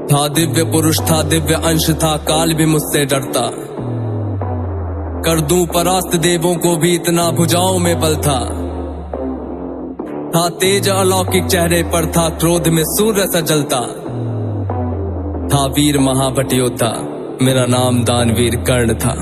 था दिव्य पुरुष, था दिव्य अंश, था काल भी मुझसे डरता। कर दूं परास्त देवों को भी, इतना भुजाओं में बल था। तेज अलौकिक चेहरे पर, था क्रोध में सूर्य सा जलता। था वीर महाभट योद्धा, मेरा नाम दानवीर कर्ण था।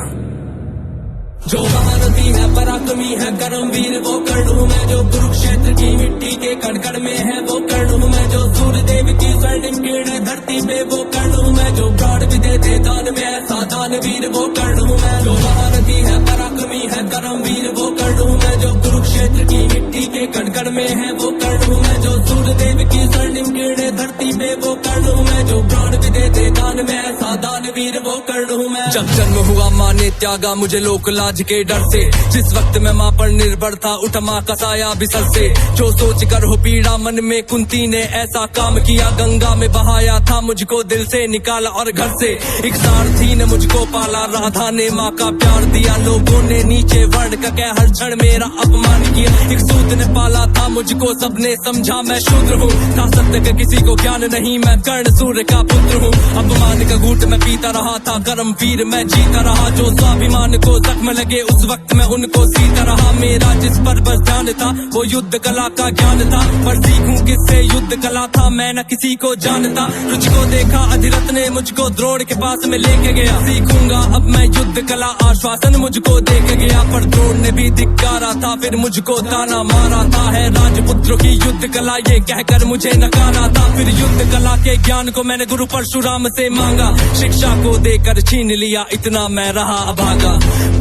जो महारथी है, पराक्रमी है, कर्मवीर वो कर्ण हूँ मैं। जो कुरुक्षेत्र की मिट्टी के कण में है वो कर्ण हूँ मैं। जो सूर्य देव की स्वर्णिम किरण धरती पे वो कर्ण हूँ मैं। जो प्राण भी देते दान में ऐसा दानवीर वो कर्ण हूँ मैं। जो महारथी है, पराक्रमी है, कर्मवीर वो कर्ण हूँ मैं। जो कुरुक्षेत्र की मिट्टी के कण में है वो कर्ण हूँ मैं। जो सूर्य देव की स्वर्णिम किरण धरती पे वो कर्ण हूँ मैं। जो प्राण भी देते दान में ऐसा दानवीर वो कर्ण हूँ मैं। जब जन्म हुआ माँ ने त्यागा मुझे लोक लाज के डर से। जिस वक्त मैं माँ पर निर्भर था, उठ माँ कसाया बिसल से। जो सोच कर हो पीड़ा मन में, कुंती ने ऐसा काम किया। गंगा में बहाया था मुझको, दिल से निकाला और घर से। एक सारथी ने मुझको पाला, राधा ने माँ का प्यार दिया। लोगों ने नीचे वर्ण का कह हर क्षण मेरा अपमान किया। एक सूत ने पाला था मुझको, सबने समझा मैं शूद्र हूँ। था सत्य का किसी को ज्ञान नहीं, मैं कर्ण सूर्य का पुत्र हूँ। अपमान का घूंट मैं पीता रहा था, कर्मवीर मैं जीता रहा। जो स्वाभिमान को जख्म लगे उस वक्त मैं उनको सीता रहा। मेरा जिस पर बस ध्यान था वो युद्ध कला का ज्ञान था। पर सीखूं किससे युद्ध कला था, मैं न किसी को जानता। तुझको देखा अधिरथ ने मुझको द्रोण के पास में लेके गया। सीखूंगा अब मैं युद्ध कला, आश्वासन मुझको देके गया। पर द्रोण ने भी धिक्कारा था, फिर मुझको ताना मारा था। है राजपुत्रों की युद्ध कला ये कहकर मुझे नकारा था। फिर युद्ध कला के ज्ञान को मैंने गुरु परशुराम से मांगा। शिक्षा को देकर छीन लिया, इतना मैं रहा अभागा।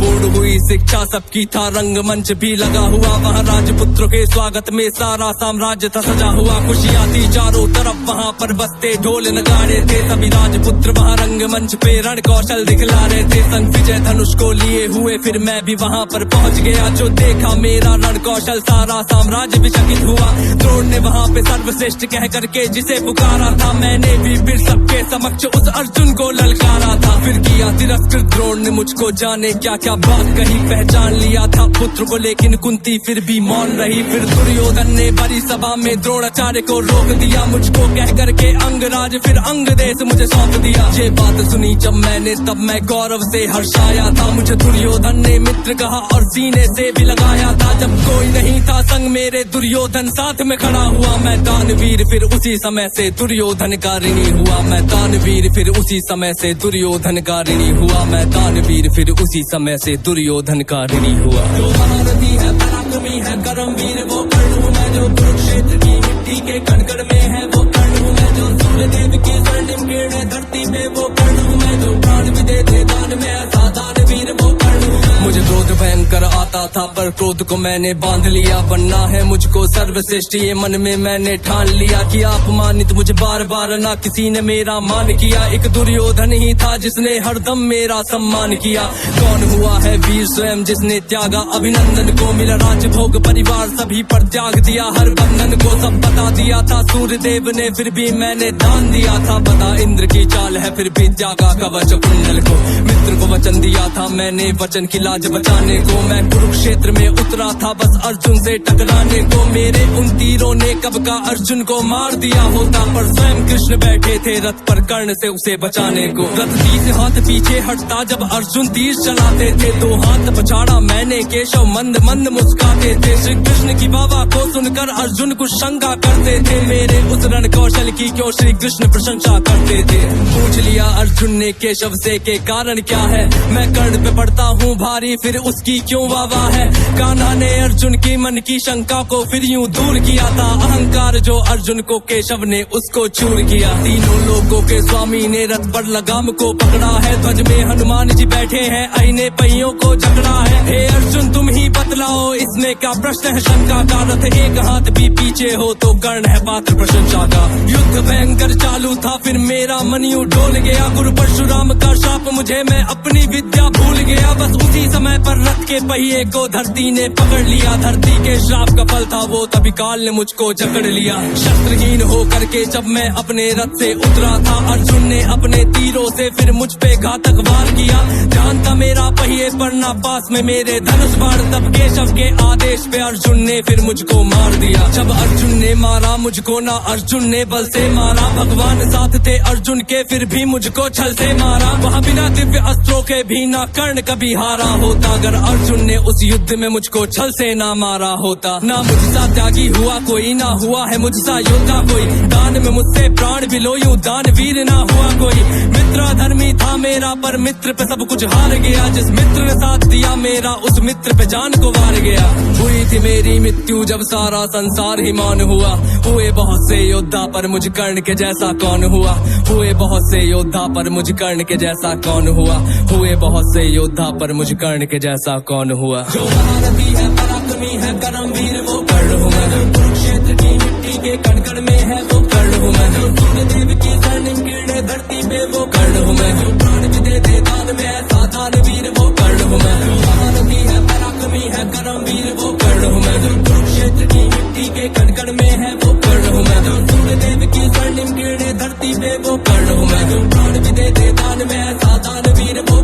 पूर्ण हुई शिक्षा सबकी, था रंगमंच भी लगा हुआ। वहाँ राजपुत्रों के स्वागत में सारा साम्राज्य था सजा हुआ। खुशियाँ थी चारों तरफ, वहाँ पर बजते ढोल नगाड़े थे। सभी राजपुत्र वहाँ रंगमंच पे रण कौशल दिखला रहे थे। संग विजय धनुष को लिए हुए फिर मैं भी वहाँ पर पहुँच गया। जो देखा मेरा रण कौशल, सारा साम्राज्य भी चकित हुआ। द्रोण ने वहाँ पे सर्वश्रेष्ठ कह करके जिसे पुकारा था, मैंने भी फिर सबके समक्ष उस अर्जुन को ललकारा था। फिर किया तिरस्कृत द्रोण ने मुझको, जाने क्या क्या बात कही। पहचान लिया था पुत्र को, लेकिन कुंती फिर भी मौन रही। फिर दुर्योधन ने बड़ी सभा में द्रोणाचार्य को रोक दिया। मुझको कह करके अंगराज फिर अंग देश मुझे सौंप दिया। ये बात सुनी जब मैंने, तब मैं गौरव से हर्षाया था। मुझे दुर्योधन ने मित्र कहा और सीने से भी लगाया था। जब कोई नहीं था संग मेरे, दुर्योधन साथ में खड़ा हुआ। मैं दानवीर फिर उसी समय से दुर्योधन का ऋणी हुआ। मैं दानवीर फिर उसी समय से दुर्योधन का ऋणी हुआ। मैं दानवीर फिर उसी समय से दुर्योधन का ऋणी हुआ। जो महारथी है, पराक्रमी है, कर्मवीर वो कर्ण हूँ मैं। जो कुरुक्षेत्र की मिट्टी के कण में है वो कर्ण हूँ मैं। जो सूर्य देव की स्वर्णिम किरण धरती में वो कर्ण हूँ मैं। जो प्राण भी देते दान में ऐसा दानवीर वो कर्ण हूँ मैं। मुझे क्रोध भयंकर आता था, पर क्रोध को मैंने बांध लिया। बनना है मुझको सर्वश्रेष्ठ ये मन में मैंने ठान लिया। कि अपमानित मुझे बार बार ना किसी ने मेरा मान किया। एक दुर्योधन ही था जिसने हरदम मेरा सम्मान किया। कौन हुआ है वीर स्वयं जिसने त्यागा अभिनंदन को। मिला राजभोग परिवार सभी पर त्याग दिया, हर बंधन को सब बता दिया था। सूर्य देव ने फिर भी मैंने दान दिया था। बता इंद्र की चाल है फिर भी त्यागा कवच कुंडल को। मित्र को वचन दिया था मैंने, वचन की लाज बचाने को। मैं कुरुक्षेत्र में उतरा था बस अर्जुन से टकराने को। मेरे उन तीरों ने कब का अर्जुन को मार दिया होता, पर स्वयं कृष्ण बैठे थे रथ पर कर्ण से उसे बचाने को। रथ 30 हाथ पीछे हटता जब अर्जुन तीर चलाते थे। 2 हाथ पछाड़ा मैंने, केशव मंद मंद मुस्काते थे। श्री कृष्ण की बाबा को सुनकर अर्जुन कुछ शंका करते थे। मेरे उस रण कौशल की क्यों श्री कृष्ण प्रशंसा करते थे। पूछ लिया अर्जुन ने केशव से के कारण क्या है। मैं कर्ण पे पड़ता हूँ भारी, फिर उसकी क्यों वाह है। कान्हा ने अर्जुन की मन की शंका को फिर यूं दूर किया था। अहंकार जो अर्जुन को केशव ने उसको चूर किया। तीनों लोगों के स्वामी ने रथ पर लगाम को पकड़ा है। ध्वज में हनुमान जी बैठे हैं, आईने पहियों को जकड़ा है। हे अर्जुन तुम ही बतलाओ इसमें क्या प्रश्न है शंका का। रथ एक हाथ भी पीछे हो तो कर्ण है पात्र प्रशंसा का। युद्ध भयंकर चालू था फिर मेरा मन यूं डोल गया। गुरु परशुराम का शाप मुझे, मैं अपनी विद्या भूल गया। बस उसी समय पर रथ के पहिए को धरती ने पकड़ लिया। धरती के श्राप का फल था वो, तभी काल ने मुझको जकड़ लिया। शस्त्रहीन हो करके जब मैं अपने रथ से उतरा था, अर्जुन ने अपने तीरों से फिर मुझ पे घातक वार किया। ध्यान था मेरा पहिए पर ना पास में मेरे धनुष बाण, तब केशव के आदेश पे अर्जुन ने फिर मुझको मार दिया। जब अर्जुन ने मारा मुझको ना अर्जुन ने बल से मारा, भगवान साथ थे अर्जुन के फिर भी मुझको छल से मारा। वहाँ बिना दिव्य अस्त्रों के भी ना कर्ण कभी हारा होता, अगर अर्जुन ने उस युद्ध में मुझको छल से ना मारा होता। ना मुझसा त्यागी हुआ कोई, ना हुआ है मुझसा योद्धा कोई, दान में मुझसे प्राण भी लो यूं दानवीर ना हुआ कोई। मित्र धर्मी था मेरा पर मित्र पे सब कुछ हार गया, जिस मित्र ने साथ दिया मेरा उस मित्र पे जान को वार गया। हुई थी मेरी मृत्यु जब सारा संसार ही मौन हुआ, हुए बहुत से योद्धा पर मुझ कर्ण के जैसा कौन हुआ। हुए बहुत से योद्धा पर मुझ कर्ण के जैसा कौन हुआ, हुए बहुत से योद्धा पर मुझ कर्ण के जैसा कौन हुआ। जो महारथी है पराक्रमी है कर्मवीर वो कर्ण हूँ मैं, जो कुरुक्षेत्र की मिट्टी के कण कण में है वो कर्ण हूँ मैं, जो सूर्यदेव की स्वर्णिम किरणें धरती पे वो कर्ण हूँ मैं, जो प्राण भी दे दे दान में ऐसा दानवीर वो कर्ण हूँ मैं। जो महारथी है पराक्रमी है कर्मवीर वो कर्ण हूँ मैं, जो कुरुक्षेत्र की मिट्टी के कण कण में है वो कर्ण हूँ मैं, जो सूर्यदेव की स्वर्णिम किरणें धरती पे वो कर्ण हूँ मैं, जो प्राण भी दे दे दान में ऐसा दानवीर वो